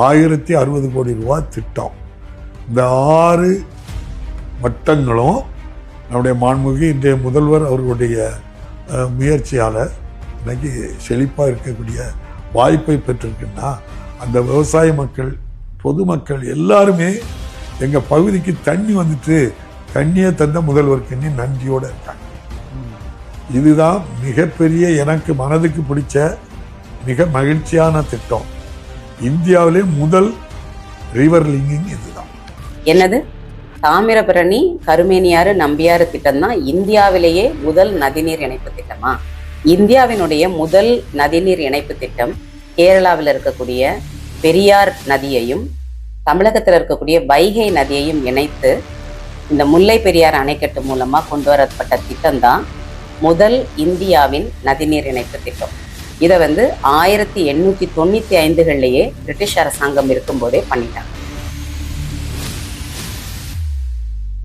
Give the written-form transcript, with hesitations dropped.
1060 கோடி ரூபாய் திட்டம். இந்த 6 வட்டங்களும் நம்முடைய மாண்புமிகு இன்றைய முதல்வர் அவர்களுடைய முயற்சியால் இன்னைக்கு செழிப்பாக இருக்கக்கூடிய வாய்ப்பை பெற்றிருக்குன்னா அந்த விவசாய மக்கள், பொதுமக்கள் எல்லாருமே எங்கள் பகுதிக்கு தண்ணி வந்துட்டு தண்ணியை தந்த முதல்வருக்கு நன்றியோடு இருக்காங்க. இதுதான் மிகப்பெரிய எனக்கு மனதுக்கு பிடிச்ச மிக மகிழ்ச்சியான திட்டம். இந்தியாவிலே முதல் ரிவர் லிங்கிங் இதுதான். என்னது? தாமிரபரணி கருமேனியாறு நம்பியாறு திட்டம் தான் இந்தியாவிலேயே முதல் நதிநீர் இணைப்பு திட்டமா? இந்தியாவினுடைய முதல் நதிநீர் இணைப்பு திட்டம் கேரளாவில் இருக்கக்கூடிய பெரியார் நதியையும் தமிழகத்தில் இருக்கக்கூடிய வைகை நதியையும் இணைத்து இந்த முல்லை பெரியார் அணைக்கட்டு மூலமா கொண்டு வரப்பட்ட திட்டம் தான் முதல் இந்தியாவின் நதிநீர் இணைப்பு திட்டம். இதை 1895 பிரிட்டிஷ் அரசாங்கம் இருக்கும்போதே பண்ணிட்டாங்க.